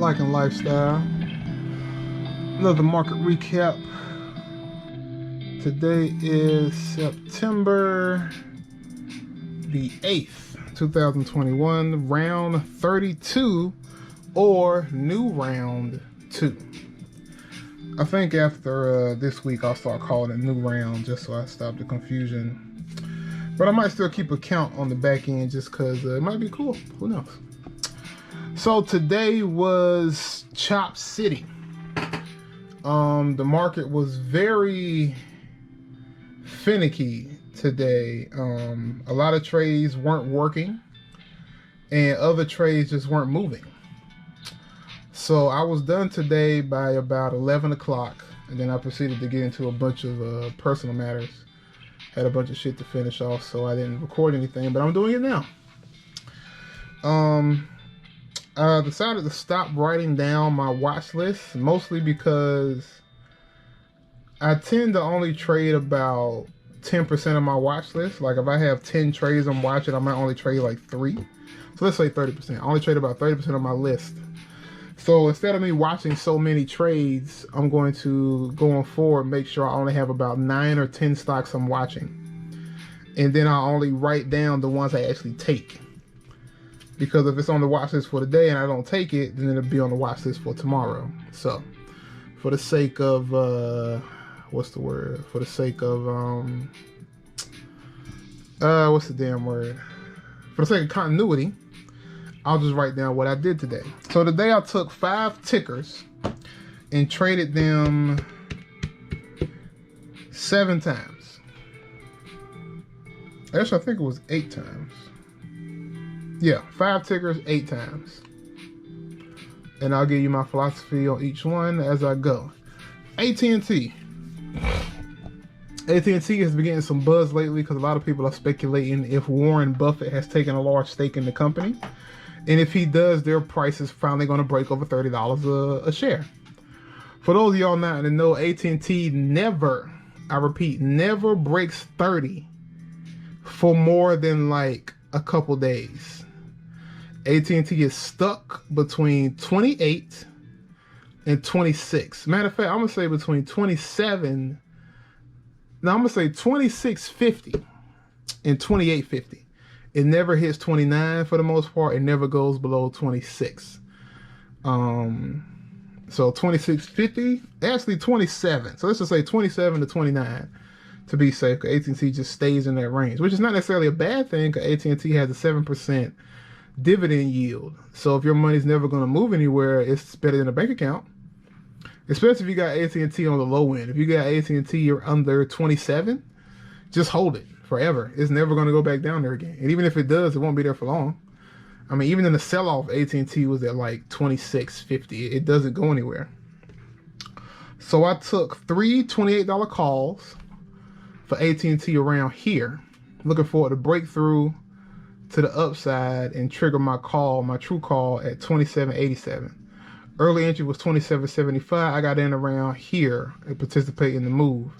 Psych and Lifestyle. Another market recap. Today is September the 8th, 2021, round 32, or new round 2. I think after this week I'll start calling it new round just so I stop the confusion. But I might still keep a count on the back end just because it might be cool. Who knows? So today was Chop City. The market was very finicky today. A lot of trades weren't working and other trades just weren't moving. So I was done today by about 11 o'clock, and then I proceeded to get into a bunch of personal matters. Had a bunch of shit to finish off, so I didn't record anything, but I'm doing it now. I decided to stop writing down my watch list, mostly because I tend to only trade about 10% of my watch list. Like if I have 10 trades I'm watching, I might only trade like 3. So let's say 30%. I only trade about 30% of my list. So instead of me watching so many trades, I'm going to, going forward, make sure I only have about 9 or 10 stocks I'm watching. And then I'll only write down the ones I actually take. Because if it's on the watch list for the day and I don't take it, then it'll be on the watch list for tomorrow. So for the sake of, what's the word? For the sake of, what's the damn word? For the sake of continuity, I'll just write down what I did today. So today I took 5 tickers and traded them 7 times. Actually, I think it was 8 times. Yeah, 5 tickers, 8 times. And I'll give you my philosophy on each one as I go. AT&T. AT&T has been getting some buzz lately because a lot of people are speculating if Warren Buffett has taken a large stake in the company. And if he does, their price is finally going to break over $30 a share. For those of y'all not in the know, AT&T never, I repeat, never breaks 30 for more than like a couple days. AT&T is stuck between 28 and 26. Matter of fact, I'm going to say between 27. Now I'm going to say 26.50 and 28.50. It never hits 29 for the most part. It never goes below 26. So 26.50, actually 27. So let's just say 27 to 29 to be safe. AT&T just stays in that range, which is not necessarily a bad thing because AT&T has a 7% dividend yield. So if your money's never going to move anywhere, it's better than a bank account. Especially if you got AT&T on the low end. If you got AT&T, you're under 27, just hold it forever. It's never going to go back down there again. And even if it does, it won't be there for long. I mean, even in the sell-off, AT&T was at like 26.50. It doesn't go anywhere. So I took 3 $28 calls for AT&T around here. Looking forward to breakthrough to the upside and trigger my call, my true call at 27.87. Early entry was 27.75. I got in around here and participate in the move.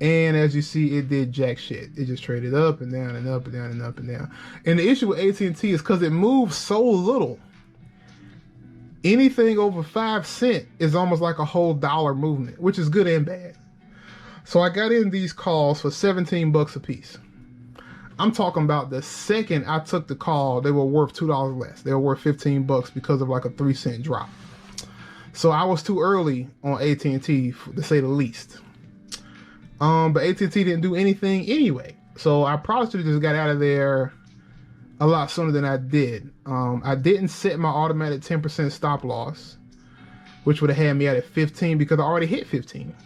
And as you see, it did jack shit. It just traded up and down and up and down and up and down. And the issue with AT&T is because it moves so little. Anything over 5 cents is almost like a whole dollar movement, which is good and bad. So I got in these calls for 17 bucks a piece. I'm talking about the second I took the call, they were worth $2 less. They were worth 15 bucks because of like a 3 cent drop. So I was too early on AT&T to say the least. But AT&T didn't do anything anyway. So I probably should have just got out of there a lot sooner than I did. I didn't set my automatic 10% stop loss, which would have had me out at 15 because I already hit 15.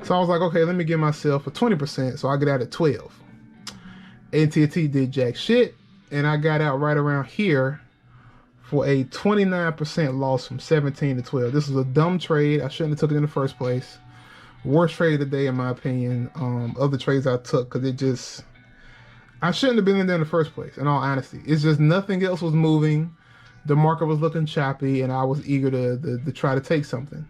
So I was like, okay, let me give myself a 20%. So I get out at 12. AT&T did jack shit. And I got out right around here for a 29% loss from 17 to 12. This was a dumb trade. I shouldn't have took it in the first place. Worst trade of the day, in my opinion. Other trades I took, because it just, I shouldn't have been in there in the first place, in all honesty. It's just nothing else was moving. The market was looking choppy, and I was eager to try to take something.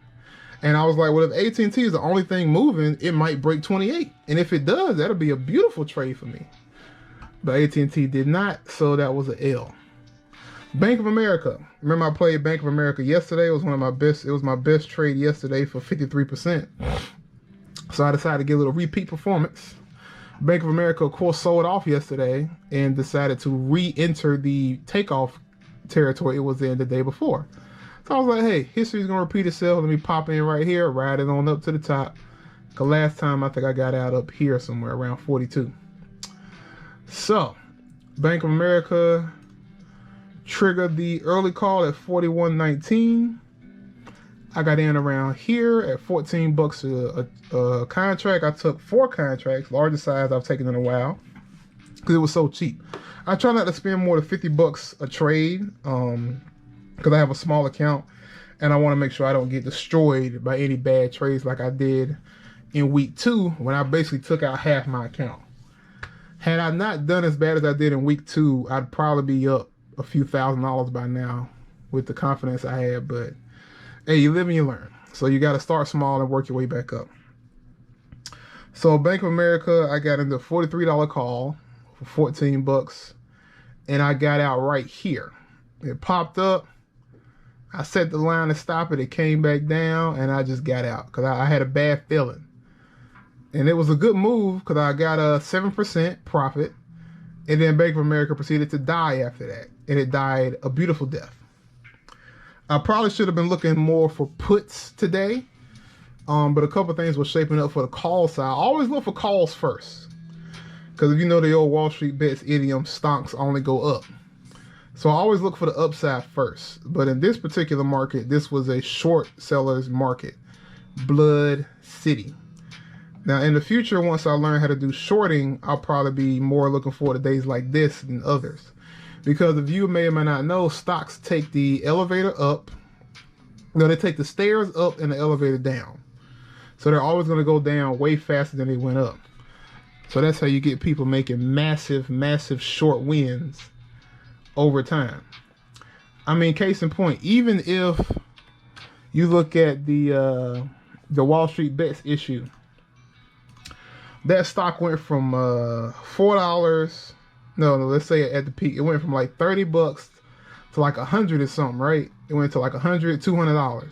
And I was like, well, if AT&T is the only thing moving, it might break 28. And if it does, that'll be a beautiful trade for me. But AT&T did not, so that was an L. Bank of America. Remember I played Bank of America yesterday. It was one of my best. It was my best trade yesterday for 53%. So I decided to get a little repeat performance. Bank of America, of course, sold off yesterday and decided to re-enter the takeoff territory it was in the day before. So I was like, hey, history's going to repeat itself. Let me pop in right here, ride it on up to the top. Because last time I think I got out up here somewhere around 42. So, Bank of America triggered the early call at 41.19. I got in around here at 14 bucks a contract. I took 4 contracts, largest size I've taken in a while, because it was so cheap. I try not to spend more than 50 bucks a trade, because I have a small account, and I want to make sure I don't get destroyed by any bad trades like I did in week 2 when I basically took out half my account. Had I not done as bad as I did in week 2, I'd probably be up a few $1,000s by now with the confidence I had, but hey, you live and you learn. So you got to start small and work your way back up. So Bank of America, I got into a $43 call for 14 bucks, and I got out right here. It popped up. I set the line to stop it. It came back down, and I just got out because I had a bad feeling. And it was a good move because I got a 7% profit, and then Bank of America proceeded to die after that, and it died a beautiful death. I probably should have been looking more for puts today, but a couple things were shaping up for the call side. I always look for calls first, because if you know the old Wall Street bets idiom, stonks only go up. So I always look for the upside first. But in this particular market, this was a short seller's market, Blood City. Now in the future, once I learn how to do shorting, I'll probably be more looking forward to days like this than others. Because if you may or may not know, stocks take the elevator up. No, they take the stairs up and the elevator down. So they're always going to go down way faster than they went up. So that's how you get people making massive, massive short wins over time. I mean, case in point, even if you look at the Wall Street Bets issue, that stock went from $4. No, let's say at the peak, it went from like 30 bucks to like 100 or something, right? It went to like $100, $200.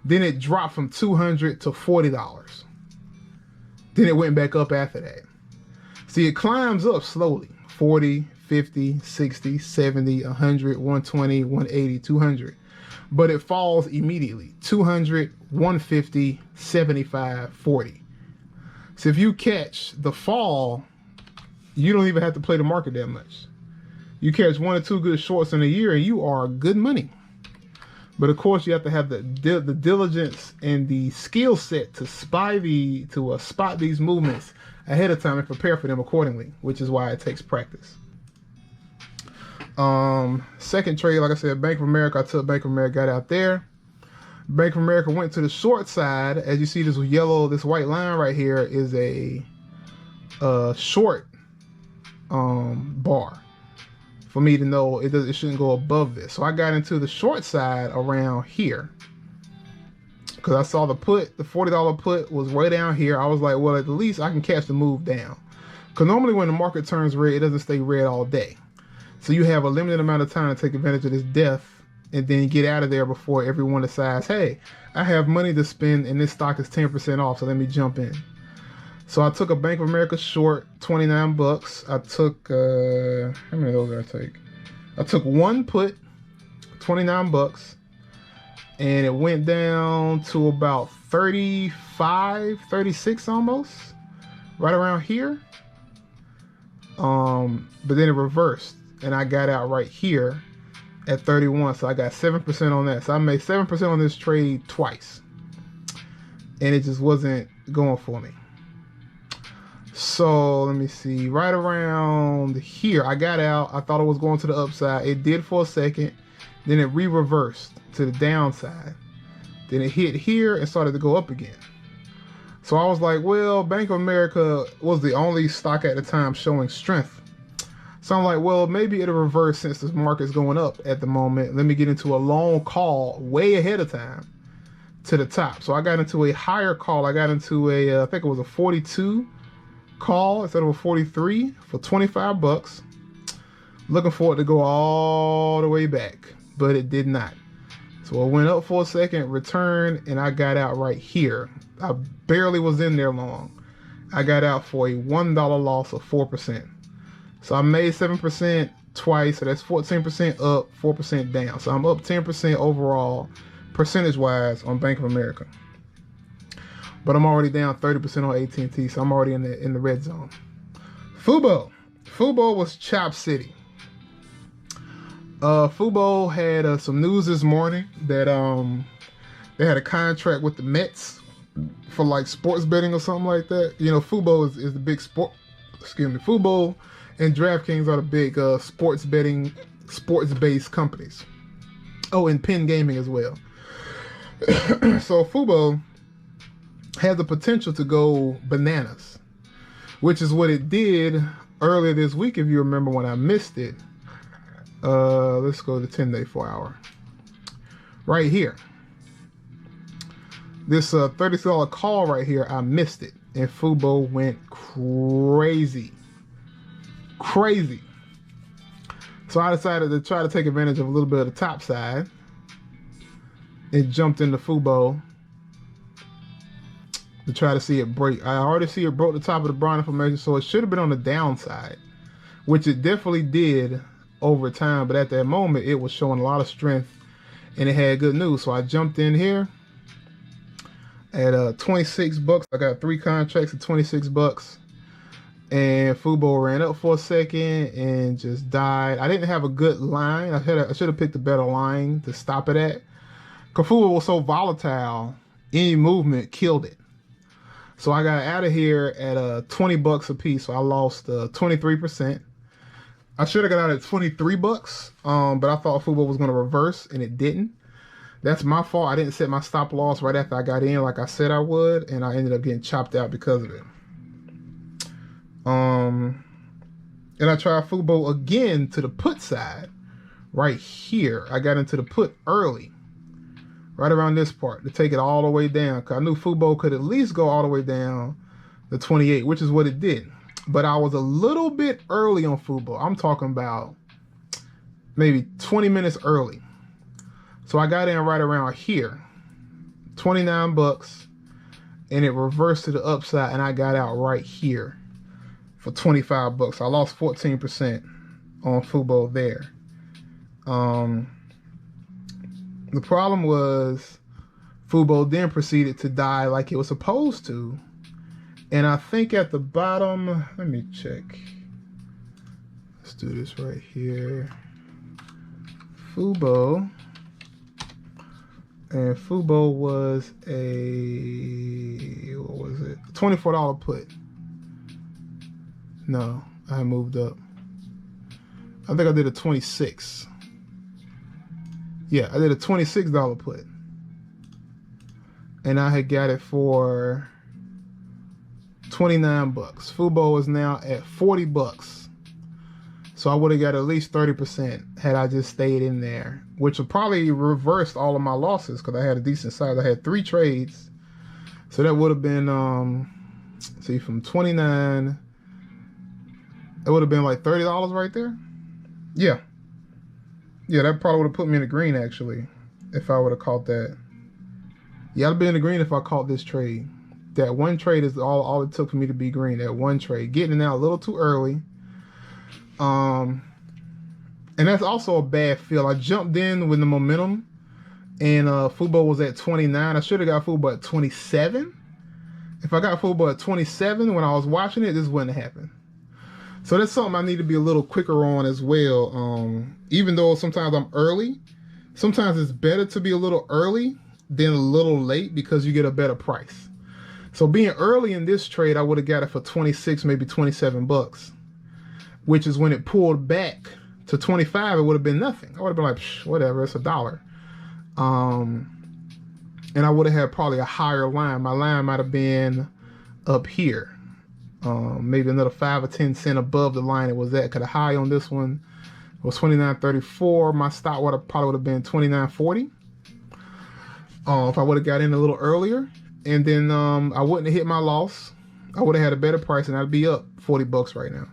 Then it dropped from $200 to $40. Then it went back up after that. See, it climbs up slowly. 40, 50, 60, 70, 100, 120, 180, 200. But it falls immediately. 200, 150, 75, 40. So if you catch the fall, you don't even have to play the market that much. You catch 1 or 2 good shorts in a year and you are good money. But of course you have to have the diligence and the skill set to spot these movements ahead of time and prepare for them accordingly, which is why it takes practice. Second trade, like I said, Bank of America. I took Bank of America, got out there. Bank of America went to the short side. As you see, this white line right here is a short bar for me to know it shouldn't go above this. So I got into the short side around here because I saw the $40 put was way down here. I was like, well, at the least I can catch the move down, because normally when the market turns red, it doesn't stay red all day. So you have a limited amount of time to take advantage of this death and then get out of there before everyone decides, hey, I have money to spend and this stock is 10% off, so let me jump in. So I took a Bank of America short, 29 bucks. I took, how many of those did I take? I took 1 put, 29 bucks, and it went down to about 35, 36 almost, right around here. But then it reversed, and I got out right here at 31, so I got 7% on that. So I made 7% on this trade twice, and it just wasn't going for me. So let me see, right around here, I got out. I thought it was going to the upside. It did for a second. Then it reversed to the downside. Then it hit here and started to go up again. So I was like, well, Bank of America was the only stock at the time showing strength. So I'm like, well, maybe it'll reverse since this market's going up at the moment. Let me get into a long call way ahead of time to the top. So I got into a higher call. I got into I think it was a 42 call instead of a 43 for 25 bucks. Looking for it to go all the way back, but it did not. So it went up for a second, returned, and I got out right here. I barely was in there long. I got out for a $1 loss of 4%. So I made 7% twice, so that's 14% up, 4% down. So I'm up 10% overall, percentage-wise, on Bank of America. But I'm already down 30% on AT&T, so I'm already in the red zone. Fubo. Fubo was Chop City. Fubo had some news this morning that they had a contract with the Mets for like sports betting or something like that. You know, Fubo is the big sport. Excuse me, Fubo and DraftKings are the big sports betting, sports-based companies. Oh, and Penn Gaming as well. So Fubo had the potential to go bananas, which is what it did earlier this week. If you remember when I missed it. Let's go to 10-day 4-hour. Right here. This $30 call right here, I missed it. And Fubo went crazy. Crazy. So I decided to try to take advantage of a little bit of the top side. And jumped into Fubo to try to see it break. I already see it broke the top of the brown information, so it should have been on the downside, which it definitely did over time, but at that moment it was showing a lot of strength and it had good news. So I jumped in here at 26 bucks. I got 3 contracts at 26 bucks, and Fubo ran up for a second and just died. I didn't have a good line. I should have picked a better line to stop it at, because Fubo was so volatile, any movement killed it. So I got out of here at 20 bucks a piece, so I lost 23%. I should have got out at 23 bucks, but I thought Fubo was going to reverse, and it didn't. That's my fault. I didn't set my stop loss right after I got in like I said I would, and I ended up getting chopped out because of it. And I tried Fubo again to the put side right here. I got into the put early, right around this part, to take it all the way down, because I knew Fubo could at least go all the way down to 28, which is what it did. But I was a little bit early on Fubo. I'm talking about maybe 20 minutes early. So I got in right around here, 29 bucks, and it reversed to the upside, and I got out right here for 25 bucks. I lost 14% on Fubo there. The problem was Fubo then proceeded to die like it was supposed to. And I think at the bottom, let me check. Let's do this right here. Fubo. And Fubo was a, what was it? $24 put. No, I moved up. I think I did a 26. Yeah, I did a $26 put. And I had got it for 29 bucks. Fubo is now at 40 bucks. So I would have got at least 30% had I just stayed in there, which would probably reversed all of my losses because I had a decent size. I had 3 trades. So that would have been, see, from 29, it would have been like $30 right there. Yeah. Yeah, that probably would have put me in the green, actually, if I would have caught that. Yeah, I'd be in the green if I caught this trade. That one trade is all it took for me to be green. That one trade. Getting out a little too early. And that's also a bad feel. I jumped in with the momentum, and Fubo was at 29. I should have got Fubo at 27. If I got Fubo at 27 when I was watching it, this wouldn't happen. So that's something I need to be a little quicker on as well. Even though sometimes I'm early, sometimes it's better to be a little early than a little late because you get a better price. So being early in this trade, I would have got it for 26, maybe 27 bucks, which is when it pulled back to 25, it would have been nothing. I would have been like, whatever, it's $1. And I would have had probably a higher line. My line might have been up here. Maybe another 5 or 10 cents above the line it was at. Because the high on this one was 29.34. My stop probably would have been 29.40. If I would have got in a little earlier. And then I wouldn't have hit my loss. I would have had a better price, and I'd be up 40 bucks right now.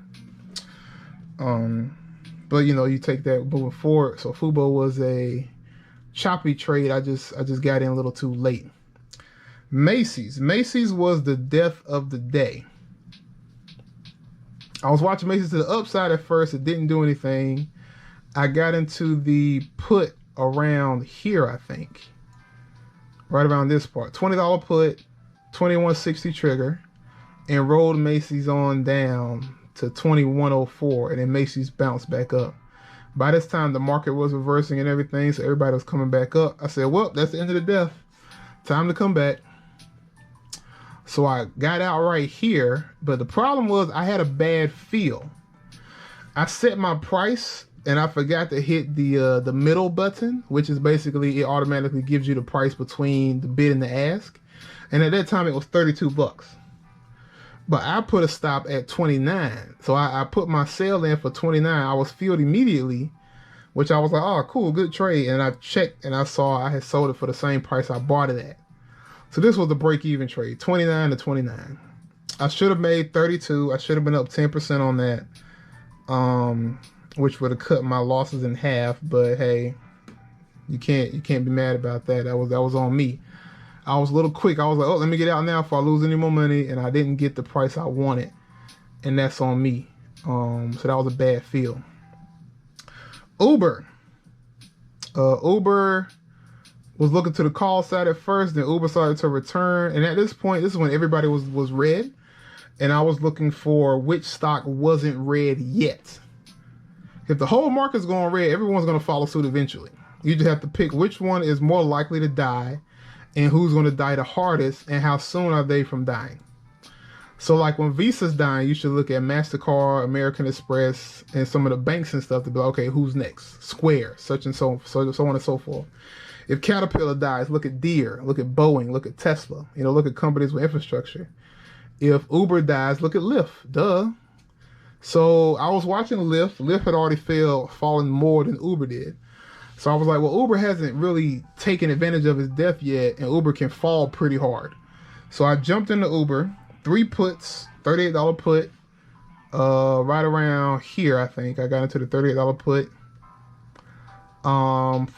But you know, you take that moving forward. So Fubo was a choppy trade. I just got in a little too late. Macy's was the death of the day. I was watching Macy's to the upside at first. It didn't do anything. I got into the put around here, I think. Right around this part. $20 put, 21.60 trigger, and rolled Macy's on down to 21.04, and then Macy's bounced back up. By this time, the market was reversing and everything, so everybody was coming back up. I said, well, that's the end of the death. Time to come back. So I got out right here, but the problem was I had a bad feel. I set my price and I forgot to hit the middle button, which is basically it automatically gives you the price between the bid and the ask. And at that time it was 32 bucks. But I put a stop at 29. So I put my sale in for 29. I was filled immediately, which I was like, oh, cool, good trade. And I checked and I saw I had sold it for the same price I bought it at. So this was the break-even trade, 29 to 29. I should have made 32. I should have been up 10% on that, which would have cut my losses in half. But hey, you can't be mad about that. That was on me. I was a little quick. I was like, oh, let me get out now before I lose any more money, and I didn't get the price I wanted, and that's on me. So that was a bad feel. Uber was looking to the call side at first, then Uber started to return. And at this point, this is when everybody was red. And I was looking for which stock wasn't red yet. If the whole market's going red, everyone's going to follow suit eventually. You just have to pick which one is more likely to die and who's going to die the hardest and how soon are they from dying. So like when Visa's dying, you should look at MasterCard, American Express, and some of the banks and stuff to be like, okay, who's next? Square, such and so on and so forth. If Caterpillar dies, look at Deere, look at Boeing, look at Tesla, look at companies with infrastructure. If Uber dies, look at Lyft, duh. So I was watching Lyft. Lyft had already fallen more than Uber did. So I was like, well, Uber hasn't really taken advantage of his death yet, and Uber can fall pretty hard. So I jumped into Uber, 3 puts, $38 put, right around here, I think. I got into the $38 put.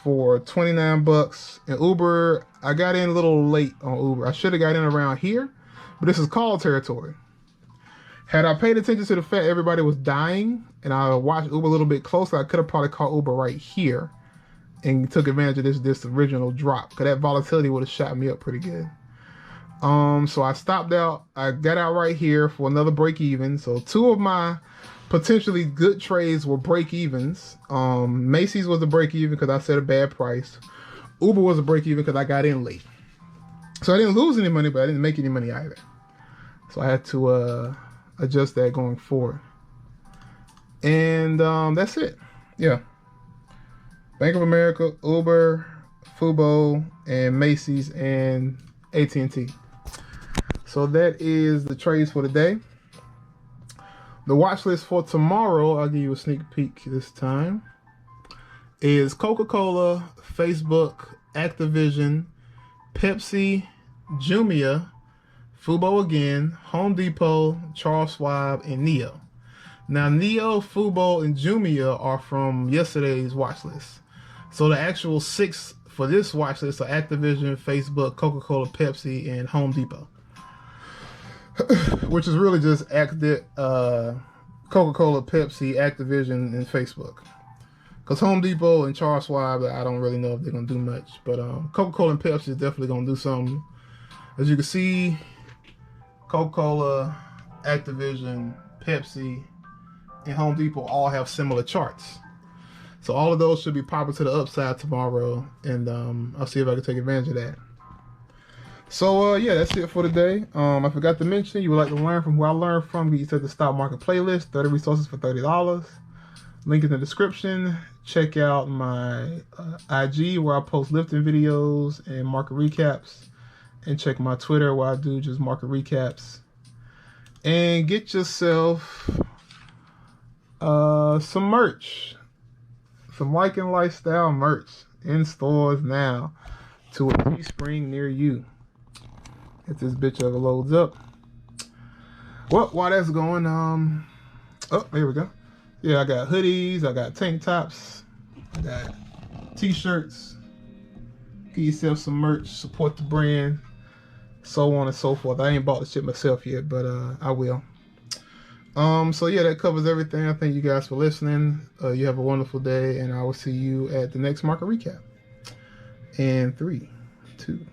For 29 bucks. And Uber, I got in a little late on Uber. I should have got in around here, but this is call territory. Had I paid attention to the fact everybody was dying and I watched Uber a little bit closer, I could have probably caught Uber right here and took advantage of this original drop, because that volatility would have shot me up pretty good. So I stopped out. I got out right here for another break even. So 2 of my potentially good trades were break evens. Macy's was a break even because I set a bad price. Uber was a break even because I got in late. So I didn't lose any money, but I didn't make any money either. So I had to adjust that going forward. And that's it. Yeah. Bank of America, Uber, Fubo, and Macy's, and AT&T. So that is the trades for today. The watch list for tomorrow, I'll give you a sneak peek this time, is Coca-Cola, Facebook, Activision, Pepsi, Jumia, Fubo again, Home Depot, Charles Schwab, and Neo. Now, Neo, Fubo, and Jumia are from yesterday's watch list. So the actual 6 for this watch list are Activision, Facebook, Coca-Cola, Pepsi, and Home Depot. Which is really just Coca-Cola, Pepsi, Activision, and Facebook. Because Home Depot and Charles Schwab, I don't really know if they're going to do much. But Coca-Cola and Pepsi is definitely going to do something. As you can see, Coca-Cola, Activision, Pepsi, and Home Depot all have similar charts. So all of those should be popping to the upside tomorrow. And I'll see if I can take advantage of that. So, yeah, that's it for today. I forgot to mention, you would like to learn from who I learned from, get you to the stock market playlist, 30 resources for $30. Link in the description. Check out my IG where I post lifting videos and market recaps. And check my Twitter where I do just market recaps. And get yourself some merch. Some Like and Lifestyle merch in stores now to a Teespring near you. If this bitch ever loads up. Well, while that's going, oh, there we go. Yeah, I got hoodies, I got tank tops, I got t-shirts. Get yourself some merch, support the brand, so on and so forth. I ain't bought the shit myself yet, but I will. So yeah, that covers everything. I thank you guys for listening. You have a wonderful day, and I will see you at the next market recap. And 3, 2